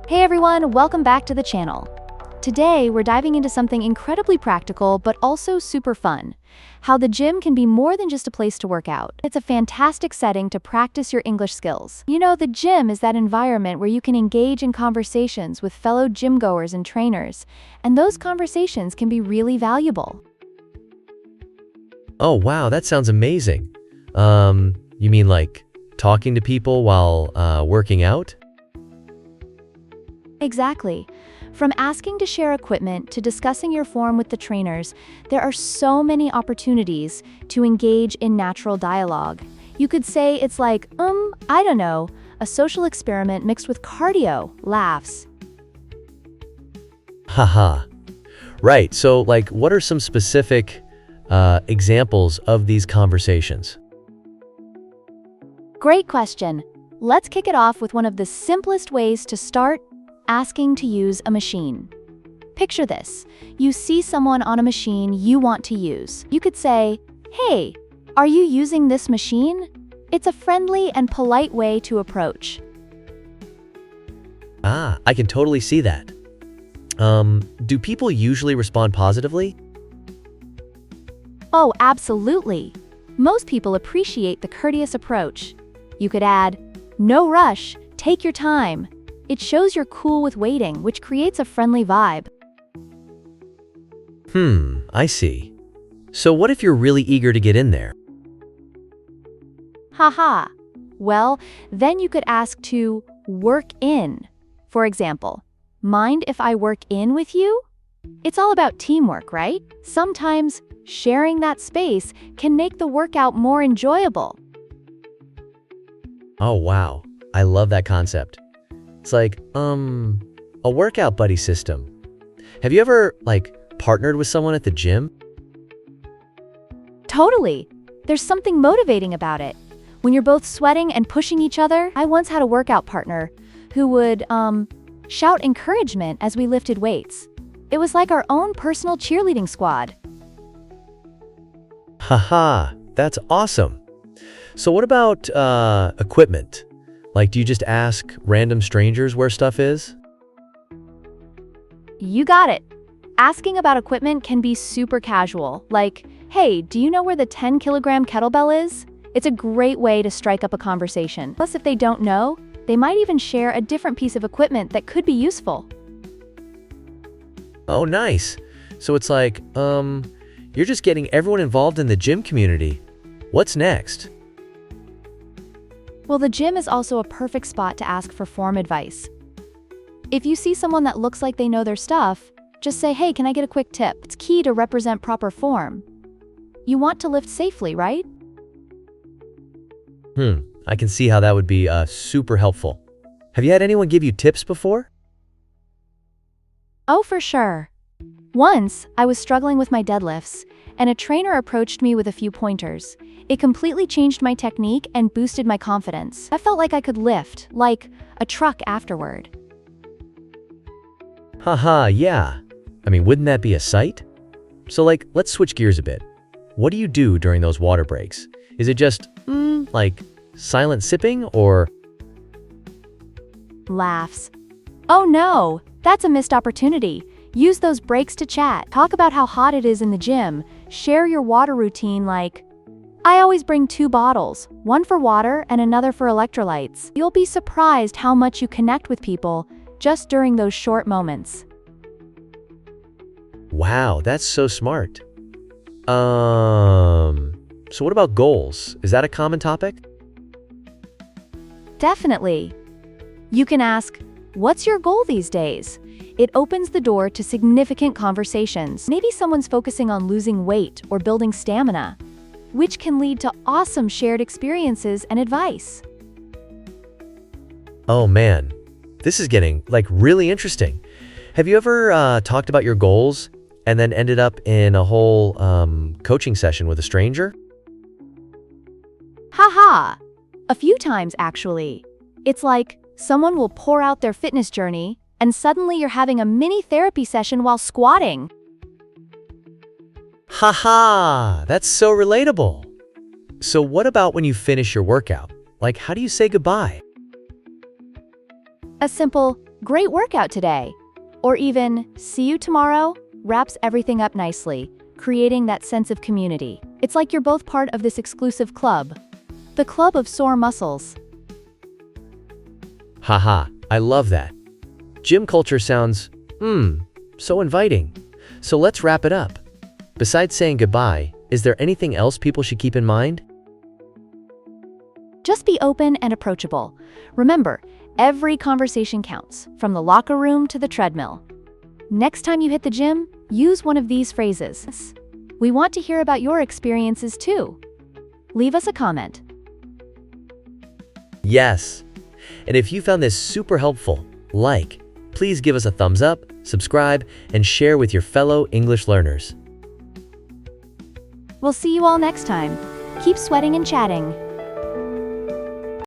Hey everyone, welcome back to the channel. Today, we're diving into something incredibly practical but also super fun. How the gym can be more than just a place to work out. It's a fantastic setting to practice your English skills. You know, the gym is that environment where you can engage in conversations with fellow gym goers and trainers, and those conversations can be really valuable. Oh, wow, that sounds amazing. You mean like talking to people while working out? Exactly. From asking to share equipment to discussing your form with the trainers, there are so many opportunities to engage in natural dialogue. You could say it's like, I don't know, a social experiment mixed with cardio, laughs. Haha. Right, so like what are some specific examples of these conversations? Great question. Let's kick it off with one of the simplest ways to start: asking to use a machine. Picture this. You see someone on a machine you want to use. You could say, "Hey, are you using this machine?" It's a friendly and polite way to approach. I can totally see that. Do people usually respond positively? Oh, absolutely. Most people appreciate the courteous approach. You could add, "No rush, take your time." It shows you're cool with waiting, which creates a friendly vibe. I see. So what if you're really eager to get in there? Haha. Well, then you could ask to work in. For example, "Mind if I work in with you?" It's all about teamwork, right? Sometimes sharing that space can make the workout more enjoyable. Oh, wow. I love that concept. It's like, a workout buddy system. Have you ever, partnered with someone at the gym? Totally. There's something motivating about it. When you're both sweating and pushing each other. I once had a workout partner who would, shout encouragement as we lifted weights. It was like our own personal cheerleading squad. Haha, that's awesome. So what about equipment? Do you just ask random strangers where stuff is? You got it. Asking about equipment can be super casual, like, "Hey, do you know where the 10-kilogram kettlebell is?" It's a great way to strike up a conversation. Plus, if they don't know, they might even share a different piece of equipment that could be useful. Oh, nice. So it's like, you're just getting everyone involved in the gym community. What's next? Well, the gym is also a perfect spot to ask for form advice. If you see someone that looks like they know their stuff, just say, "Hey, can I get a quick tip?" It's key to represent proper form. You want to lift safely, right? I can see how that would be super helpful. Have you had anyone give you tips before? Oh, for sure. Once, I was struggling with my deadlifts, and a trainer approached me with a few pointers. It completely changed my technique and boosted my confidence. I felt like I could lift, like a truck afterward. Haha, yeah. I mean, wouldn't that be a sight? So let's switch gears a bit. What do you do during those water breaks? Is it just, silent sipping or... Laughs. Oh no, that's a missed opportunity. Use those breaks to chat. Talk about how hot it is in the gym. Share your water routine like, "I always bring 2 bottles, one for water and another for electrolytes." You'll be surprised how much you connect with people just during those short moments. Wow, that's so smart. So what about goals? Is that a common topic? Definitely. You can ask, "What's your goal these days?" It opens the door to significant conversations. Maybe someone's focusing on losing weight or building stamina, which can lead to awesome shared experiences and advice. Oh man, this is getting really interesting. Have you ever talked about your goals and then ended up in a whole coaching session with a stranger? Haha! A few times, actually. It's like someone will pour out their fitness journey, and suddenly you're having a mini therapy session while squatting. Haha, that's so relatable. So what about when you finish your workout? How do you say goodbye? A simple, Great workout today. Or even, see you tomorrow, wraps everything up nicely, creating that sense of community. It's like you're both part of this exclusive club. The Club of Sore Muscles. Haha, I love that. Gym culture sounds, so inviting. So let's wrap it up. Besides saying goodbye, is there anything else people should keep in mind? Just be open and approachable. Remember, every conversation counts, from the locker room to the treadmill. Next time you hit the gym, use one of these phrases. We want to hear about your experiences too. Leave us a comment. Yes. And if you found this super helpful, please give us a thumbs up, subscribe, and share with your fellow English learners. We'll see you all next time. Keep sweating and chatting.